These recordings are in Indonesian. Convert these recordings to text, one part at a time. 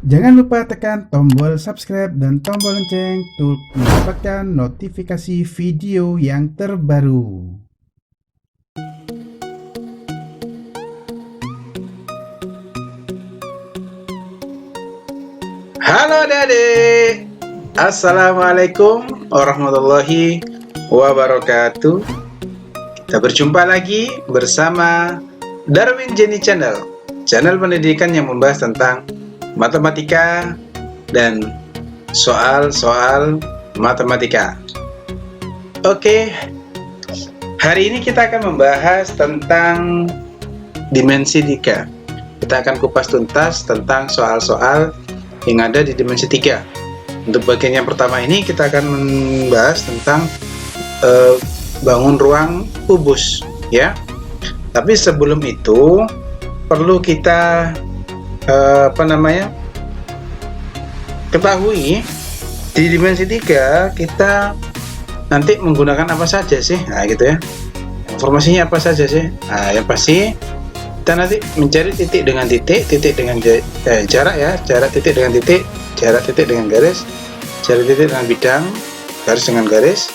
Jangan lupa tekan tombol subscribe dan tombol lonceng untuk mendapatkan notifikasi video yang terbaru. Halo adik-adik, Assalamualaikum warahmatullahi wabarakatuh. Kita berjumpa lagi bersama Darwin Jenny Channel, channel pendidikan yang membahas tentang matematika dan soal-soal matematika. Oke, hari ini kita akan membahas tentang dimensi 3. Kita akan kupas tuntas tentang soal-soal yang ada di dimensi 3. Untuk bagian yang pertama ini kita akan membahas tentang bangun ruang kubus, ya. Tapi sebelum itu perlu kita ketahui di dimensi 3 kita nanti menggunakan apa saja sih? Nah, gitu ya. Informasinya apa saja sih? Nah, yang pasti kita nanti mencari titik dengan titik, titik dengan jarak ya, jarak titik dengan titik, jarak titik dengan garis, jarak titik dengan bidang, garis dengan garis,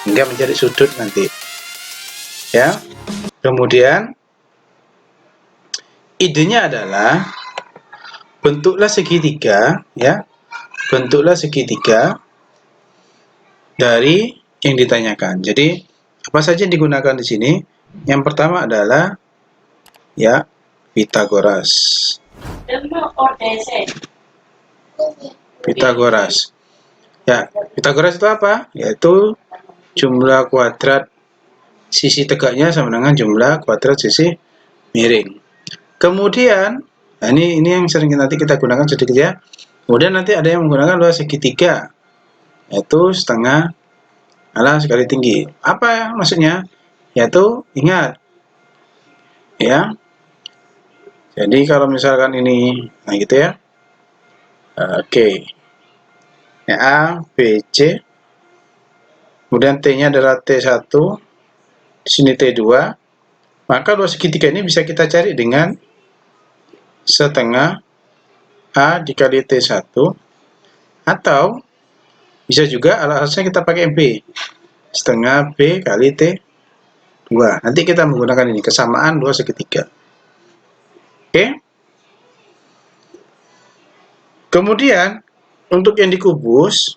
hingga mencari sudut nanti. Ya. Kemudian idenya adalah bentuklah segitiga, ya. Bentuklah segitiga dari yang ditanyakan. Jadi apa saja yang digunakan di sini? Yang pertama adalah ya Pitagoras. Pitagoras. Ya, Pitagoras itu apa? Yaitu jumlah kuadrat sisi tegaknya sama dengan jumlah kuadrat sisi miring. Kemudian, nah ini yang sering nanti kita gunakan sedikit ya. Kemudian nanti ada yang menggunakan luas segitiga, yaitu setengah sekali tinggi. Apa ya maksudnya? Yaitu ingat, ya. Jadi kalau misalkan ini, nah gitu ya. Oke. Ya, A, B, C. Kemudian T-nya adalah T1. Di sini T2. Maka luas segitiga ini bisa kita cari dengan setengah A dikali T1. Atau bisa juga alasnya kita pakai B. Setengah B kali T2. Nanti kita menggunakan ini, kesamaan luas segitiga. Oke. Kemudian untuk yang dikubus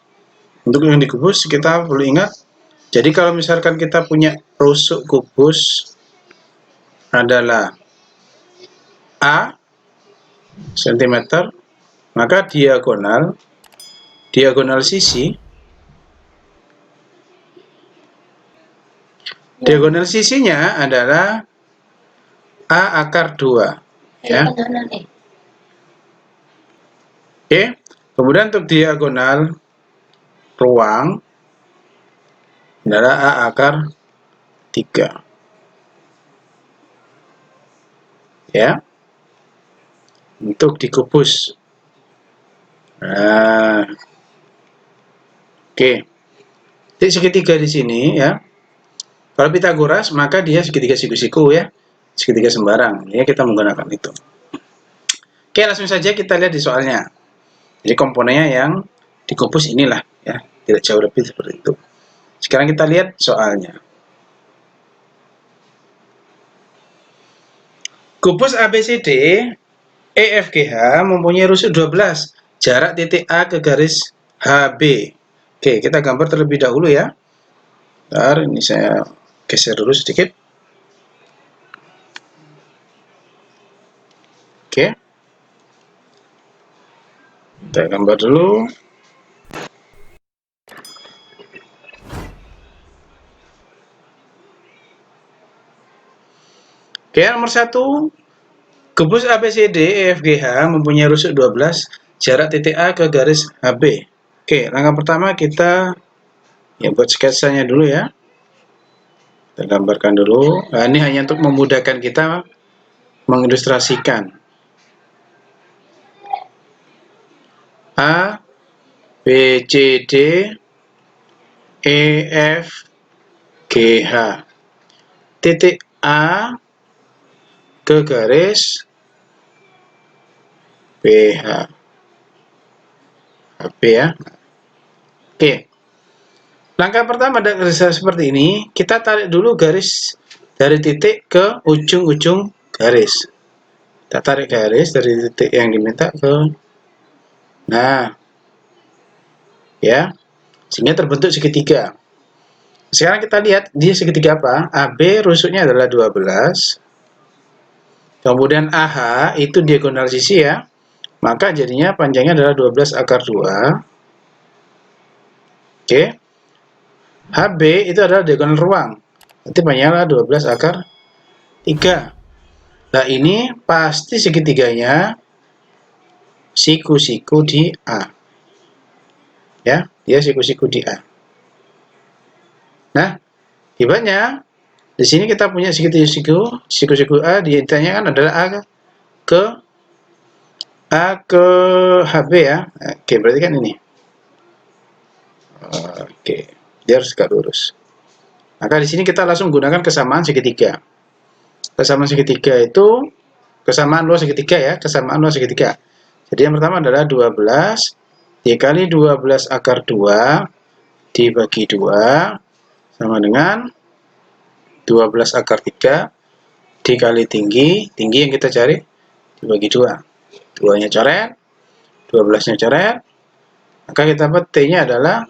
kita perlu ingat. Jadi kalau misalkan kita punya rusuk kubus adalah A cm, maka diagonal sisinya adalah A akar 2, ya. Oke. Kemudian untuk diagonal ruang adalah A akar 3. Ya. Untuk dikubus. Nah. Oke. Titik segitiga di sini ya. Kalau Pitagoras maka dia segitiga siku-siku ya. Segitiga sembarang. Ya, kita menggunakan itu. Oke, langsung saja kita lihat di soalnya. Jadi komponennya yang dikubus inilah ya, tidak jauh lebih seperti itu. Sekarang kita lihat soalnya. Kubus ABCD EFGH mempunyai rusuk 12, jarak titik A ke garis HB. Oke, kita gambar terlebih dahulu ya. Bentar, ini saya geser dulu sedikit. Oke. Kita gambar dulu. Oke, nomor 1. Kubus ABCD EFGH mempunyai rusuk 12, jarak titik A ke garis HB. Oke, langkah pertama kita ya buat sketsanya dulu ya. Kita gambarkan dulu. Nah, ini hanya untuk memudahkan kita mengilustrasikan. A, B, C, D, E, F, G, H. Titik A ke garis BH. HB ya. Oke. Langkah pertama dari garis seperti ini, kita tarik dulu garis dari titik ke ujung-ujung garis. Kita tarik garis dari titik yang diminta ke, nah, ya, sehingga terbentuk segitiga. Sekarang kita lihat di segitiga apa? AB rusuknya adalah 12. Kemudian AH itu diagonal sisi ya. Maka jadinya panjangnya adalah 12 akar 2. Oke. HB itu adalah diagonal ruang. Nanti panjangnya 12 akar 3. Nah, ini pasti segitiganya siku-siku di A. Ya, dia siku-siku di A. Nah, hebatnya di sini kita punya siku-siku A, ditanyakan adalah A ke HB ya. Oke, berarti kan ini. Oke, dia harus tegak lurus. Maka di sini kita langsung gunakan kesamaan segitiga. Kesamaan segitiga itu kesamaan luas segitiga ya, kesamaan luas segitiga. Jadi yang pertama adalah 12 dikali 12 akar 2 dibagi 2 sama dengan 12 akar 3 dikali tinggi yang kita cari dibagi 2. 2-nya coret, 12-nya coret, maka kita dapat T-nya adalah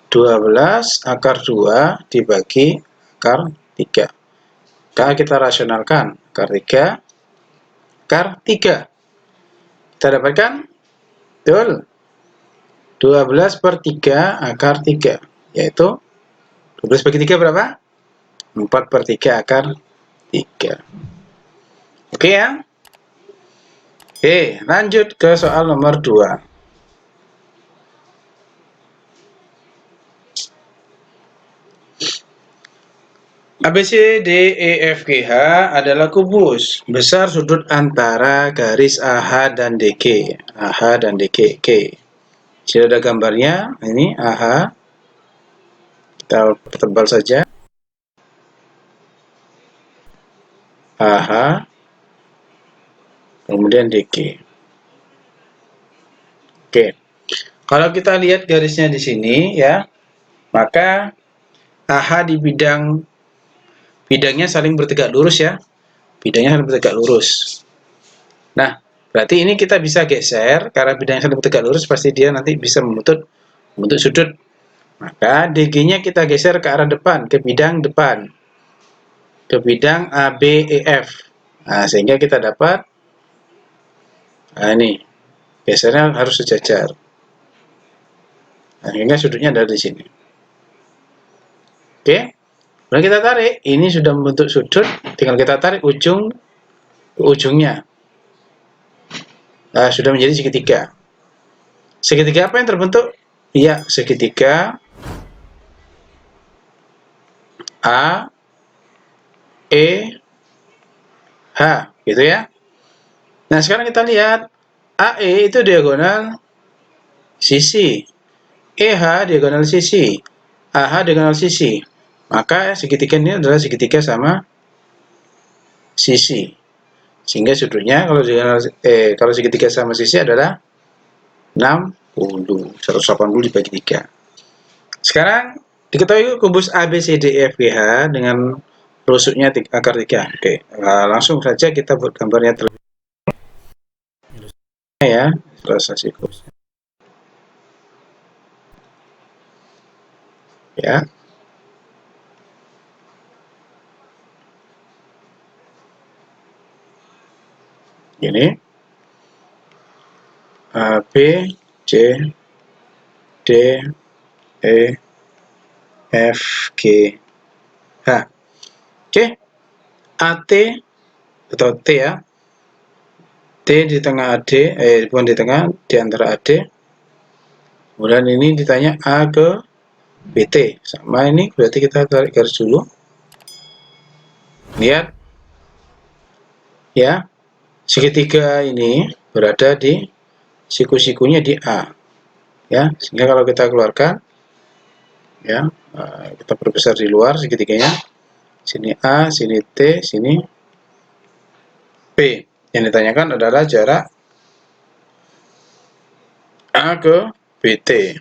12 akar 2 dibagi akar 3. Maka kita rasionalkan akar 3, akar 3. Kita dapatkan, betul, 12 per 3 akar 3, yaitu 12 bagi 3 berapa? 4 per 3 akar 3. Oke ya? Oke, lanjut ke soal nomor 2. ABC DEFGH adalah kubus besar sudut antara garis AH dan DG. AH dan DG. Oke. Sudah ada gambarnya. Ini AH. Kita pertebal saja. AH. Kemudian DG. Oke. Kalau kita lihat garisnya di sini ya, maka AH di bidangnya saling bertegak lurus ya. Bidangnya saling bertegak lurus. Nah, berarti ini kita bisa geser karena bidangnya saling bertegak lurus, pasti dia nanti bisa membentuk sudut. Maka DG-nya kita geser ke arah depan, ke bidang depan. Ke bidang ABEF. Nah, sehingga kita dapat, nah ini, gesernya harus sejajar. Nah, sehingga sudutnya ada di sini. Oke, kemudian kita tarik, ini sudah membentuk sudut, tinggal kita tarik ujung ke ujungnya. Nah, sudah menjadi segitiga. Segitiga apa yang terbentuk? Iya, segitiga A, E, H, gitu ya. Nah, sekarang kita lihat, AE itu diagonal sisi, EH diagonal sisi, AH diagonal sisi. Maka segitiga ini adalah segitiga sama sisi. Sehingga sudutnya kalau segitiga sama sisi adalah 60. 180 dibagi 3. Sekarang diketahui kubus ABCDEFGH dengan rusuknya akar 3. Oke, langsung saja kita buat gambarnya terlebih dahulu ya, ilustrasi kubusnya. Ya. Ini A, B, C, D, E, F, G, H. Oke, AT atau T ya. T di tengah AD, bukan di tengah, di antara AD. Kemudian ini ditanya A ke BT. Sama ini, berarti kita tarik garis dulu. Lihat. Ya, segitiga ini berada di siku-sikunya di A. Ya, sehingga kalau kita keluarkan, ya, kita perbesar di luar segitiganya. Sini A, sini T, sini P. Yang ditanyakan adalah jarak A ke BT.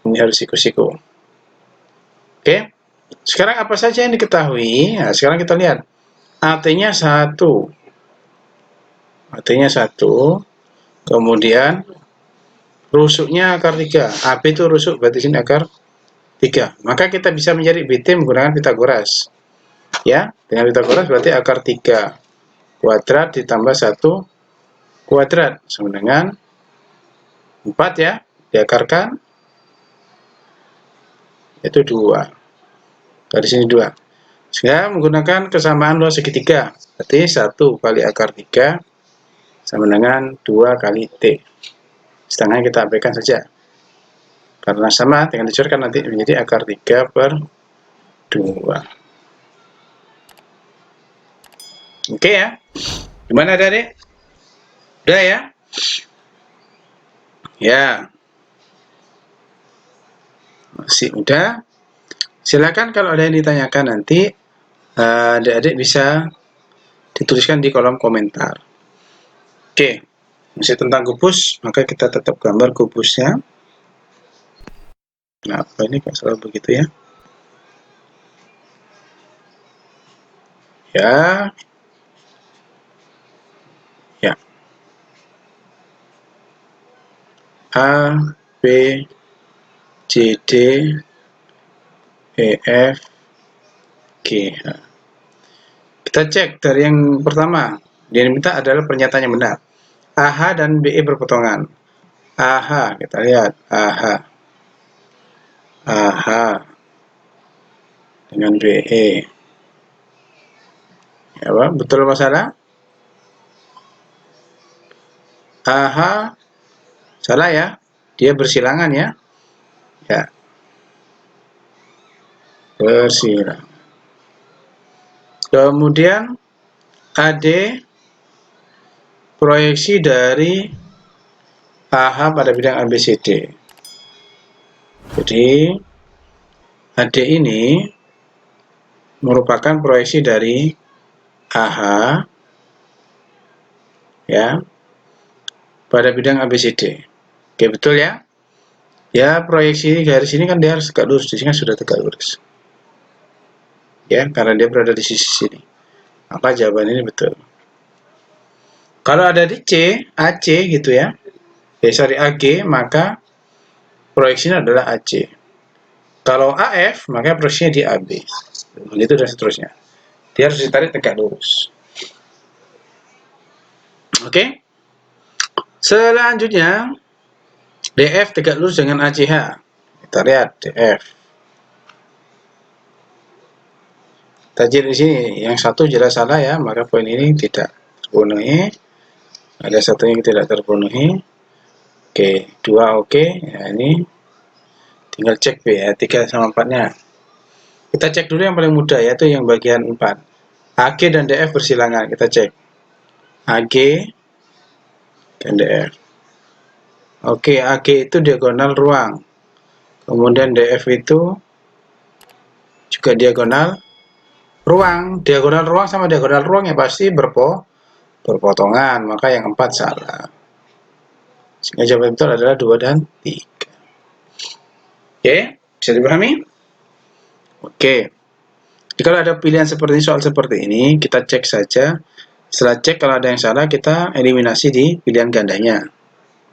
Ini harus siku-siku. Oke. Sekarang apa saja yang diketahui? Nah, sekarang kita lihat. AT-nya 1. AT-nya 1. Kemudian rusuknya akar 3. AB itu rusuk, berarti sini akar 3. Maka kita bisa mencari BT menggunakan Pitagoras. Ya, dengan Pitagoras berarti akar 3 kuadrat ditambah 1 kuadrat sama dengan 4 ya. Diakarkan itu 2. Dari sini 2. Sehingga menggunakan kesamaan luas segitiga. Berarti 1 kali akar 3 sama dengan 2 kali T. Setengahnya kita abaikan saja. Karena sama, dengan dicoretkan nanti menjadi akar 3 per 2. Oke ya. Gimana adik? Udah ya? Ya. Masih udah. Silakan kalau ada yang ditanyakan nanti, adik-adik bisa dituliskan di kolom komentar. Oke. Masih tentang kubus, maka kita tetap gambar kubusnya. Kenapa ini kok selalu begitu ya? Ya. Ya. A, B, C, D, E, F, G, H. Kita cek dari yang pertama. Yang diminta adalah pernyataan yang benar. AH dan BE berpotongan. AH, kita lihat. AH. AH dengan BE. Ya, Pak, betul masalah? AH salah ya. Dia bersilangan ya. Ya. Bersilangan. Kemudian AD proyeksi dari AH pada bidang ABCD. Jadi AD ini merupakan proyeksi dari AH ya pada bidang ABCD. Oke, betul ya? Ya, proyeksi garis ini kan dia harus tegak lurus, di sini sudah tegak lurus. Ya, karena dia berada di sisi sini. Maka jawaban ini betul. Kalau ada di C, AC gitu ya. Sorry, AG, maka proyeksinya adalah AC. Kalau AF, maka proyeksinya di AB. Begitu dan seterusnya. Dia harus ditarik tegak lurus. Oke. Selanjutnya, DF tegak lurus dengan ACH. Kita lihat DF. Tajir di sini, yang satu jelas salah ya, maka poin ini tidak terpenuhi. Ada satu yang tidak terpenuhi. Oke, 2 oke. Ya, ini tinggal cek B ya, 3 sama 4-nya. Kita cek dulu yang paling mudah, yaitu yang bagian 4. AG dan DF bersilangan, kita cek. AG dan DF. Oke, AG itu diagonal ruang. Kemudian DF itu juga diagonal ruang. Diagonal ruang sama diagonal ruang ya pasti berpotongan, maka yang 4 salah. Sehingga jawaban betul adalah 2 dan 3. Oke, bisa dipahami? Oke. Jika ada pilihan seperti ini, soal seperti ini, kita cek saja. Setelah cek, kalau ada yang salah, kita eliminasi di pilihan gandanya.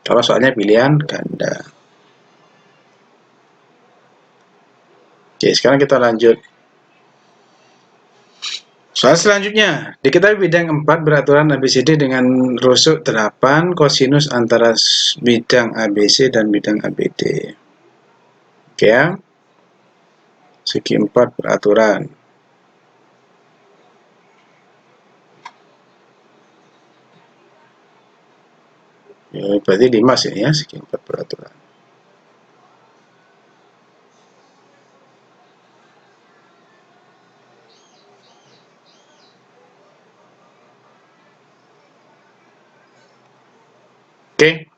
Kalau soalnya pilihan ganda. Oke, sekarang kita lanjut. Soal selanjutnya, diketahui bidang 4 beraturan ABCD dengan rusuk 8 kosinus antara bidang ABC dan bidang ABD. Oke ya. Segi 4 beraturan. Ya, berarti 5 sih ya, segi 4 beraturan. Oke.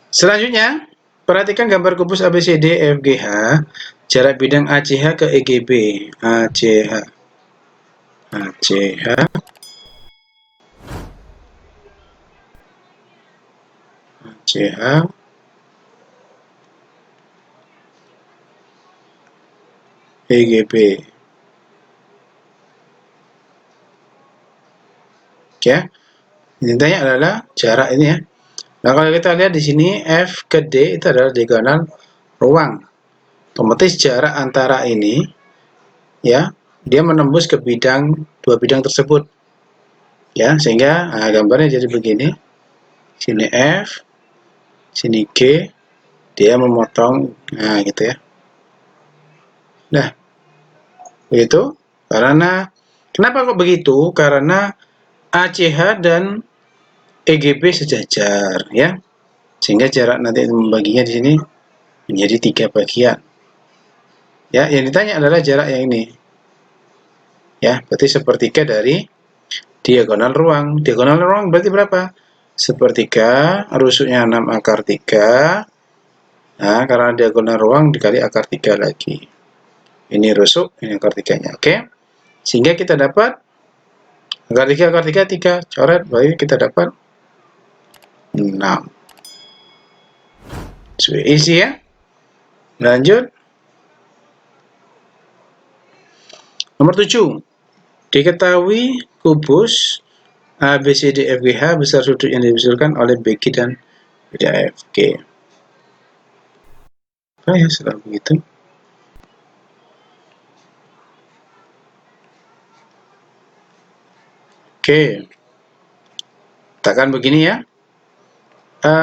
Selanjutnya, perhatikan gambar kubus ABCD FGH, jarak bidang ACH ke EGB. ACH. ACH. CH EGB. Ya, intinya adalah jarak ini ya. Nah, kalau kita lihat di sini F ke D itu adalah diagonal ruang. Otomatis jarak antara ini ya, dia menembus ke dua bidang tersebut. Ya, sehingga gambarnya jadi begini. Sini F, sini G, dia memotong, nah gitu ya. Nah, begitu. Karena kenapa kok begitu? Karena ACH dan EGB sejajar ya. Sehingga jarak nanti membaginya di sini menjadi 3 bagian. Ya, yang ditanya adalah jarak yang ini. Ya, berarti sepertiga dari diagonal ruang. Diagonal ruang berarti berapa? Sepertiga, rusuknya 6 akar 3. Nah, karena diagonal ruang dikali akar 3 lagi. Ini rusuk, ini akar 3-nya. Oke. Sehingga kita dapat akar 3, 3. Coret, berarti kita dapat 6. So, easy ya. Lanjut. Nomor 7. Diketahui kubus ABCDFGH besar sudut yang disusulkan oleh BG dan BDAFG. Apa ya setelah begitu? Oke. Katakan begini ya. A,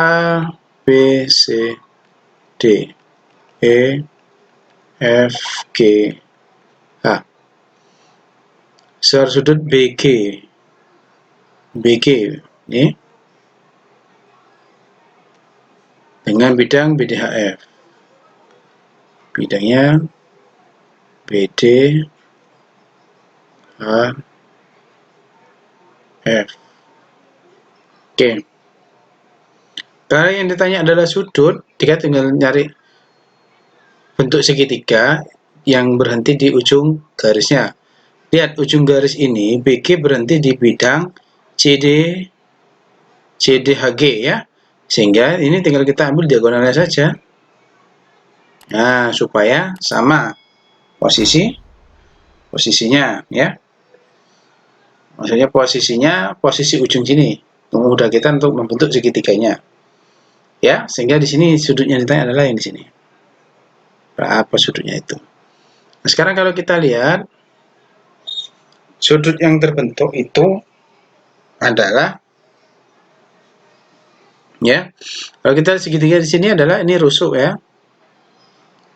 B, C, D, E, F, G, H. Besar sudut BG. BG ini dengan bidang BDHF. Bidangnya BD, H, F. Oke. Karena yang ditanya adalah sudut, kita tinggal nyari bentuk segitiga yang berhenti di ujung garisnya. Lihat ujung garis ini, BG berhenti di bidang CDHG ya. Sehingga ini tinggal kita ambil diagonalnya saja. Nah, supaya sama posisinya ya. Maksudnya posisi ujung sini. Mudah kita untuk membentuk segitiganya. Ya, sehingga di sini sudutnya ditanya adalah yang di sini. Apa sudutnya itu? Nah, sekarang kalau kita lihat sudut yang terbentuk itu adalah ya. Kalau kita segitiga di sini adalah ini rusuk ya.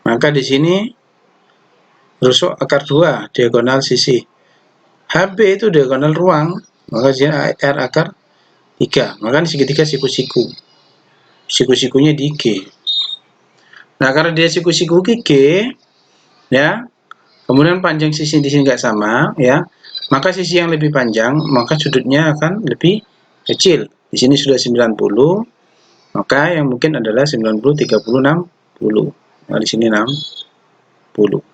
Maka di sini rusuk akar 2 diagonal sisi. HB itu diagonal ruang, maka di sini R akar 3. Maka ini segitiga siku-siku. Siku-sikunya di G. Nah, karena dia siku-siku G ya. Kemudian panjang sisi di sini nggak sama ya. Maka sisi yang lebih panjang, maka sudutnya akan lebih kecil. Di sini sudah 90, maka yang mungkin adalah 90, 30, 60. Nah, di sini 60.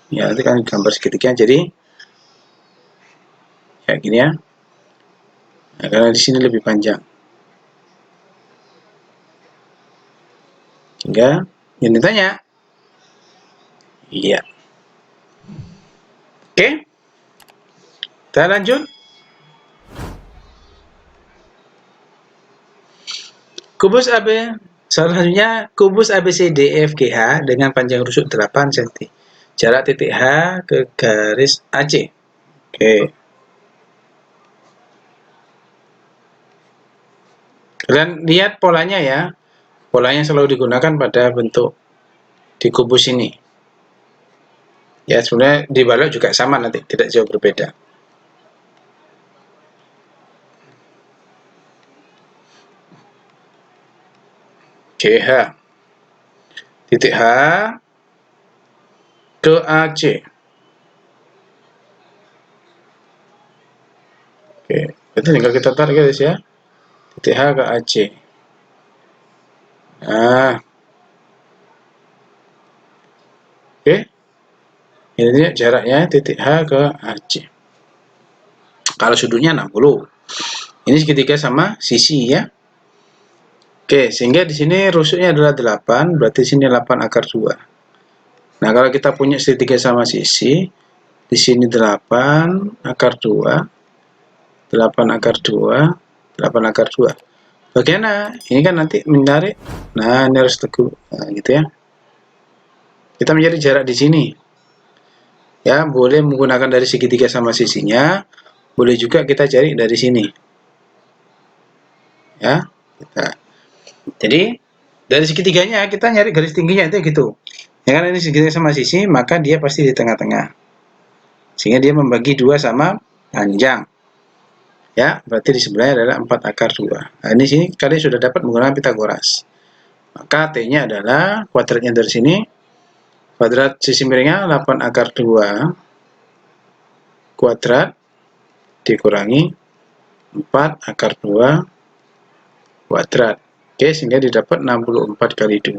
Ya, itu kan gambar segitiga. Jadi, kayak gini ya. Nah, karena di sini lebih panjang. Sehingga, yang ditanya. Iya. Oke. Kita lanjut. Kubus AB salah satunya kubus ABCDEFGH dengan panjang rusuk 8 cm. Jarak titik H ke garis AC. Oke. Kalian lihat polanya ya. Polanya selalu digunakan pada bentuk di kubus ini. Ya, sebenarnya di balok juga sama nanti, tidak jauh berbeda. GH. Titik H ke AC. Oke, itu tinggal kita tarik guys ya. Titik H ke AC. Nah. Oke. Ini jaraknya titik H ke AC. Kalau sudutnya 60. Ini segitiga sama sisi ya. Oke, sehingga di sini rusuknya adalah 8, berarti sini 8 akar 2. Nah, kalau kita punya segitiga sama sisi, di sini 8 akar 2, 8 akar 2, 8 akar 2. Bagaimana? Ini kan nanti mencari, nah ini harus teguh, nah, gitu ya. Kita mencari jarak di sini. Ya, boleh menggunakan dari segitiga sama sisinya, boleh juga kita cari dari sini. Ya, jadi dari segitiganya kita nyari garis tingginya itu gitu. Ya kan ini segitiga sama sisi, maka dia pasti di tengah-tengah. Sehingga dia membagi 2 sama panjang. Ya, berarti di sebelahnya adalah 4 akar 2. Nah, ini sini kalian sudah dapat menggunakan Pitagoras. Maka T-nya adalah kuadratnya dari sini. Kuadrat sisi miringnya 8 akar 2 kuadrat dikurangi 4 akar 2 kuadrat. Oke, sehingga didapat 64 kali 2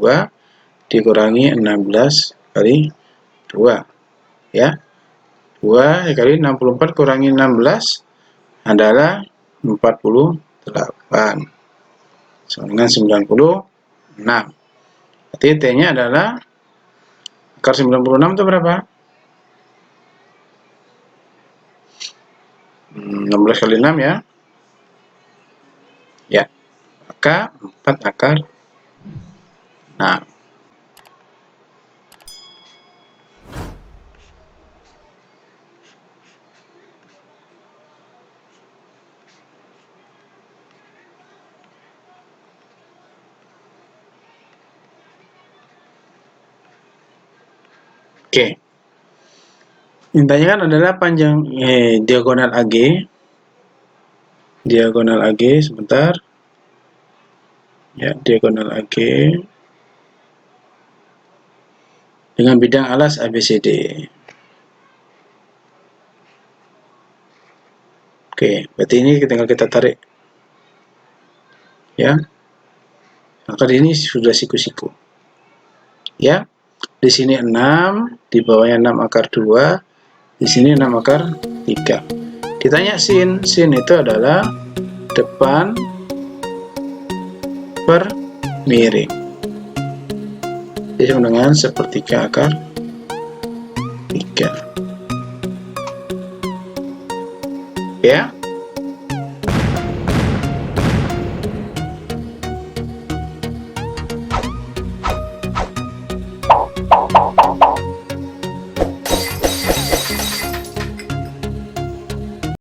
dikurangi 16 kali 2. Ya. 2 kali 64 kurangi 16 adalah 48. Sama dengan 96. Berarti T-nya adalah akar 96 itu berapa? 16 kali 6 ya. Ya. Maka 4 akar 6. Oke. Yang ditanyakan adalah panjang diagonal AG. Diagonal AG sebentar. Ya, diagonal AG dengan bidang alas ABCD. Oke, berarti ini tinggal kita tarik. Ya. Maka ini sudah siku-siku. Ya. Di sini 6, di bawahnya 6 akar 2, di sini 6 akar 3. Ditanya sin. Sin itu adalah depan per miring. Jadi sama dengan sepertiga akar 3. Ya.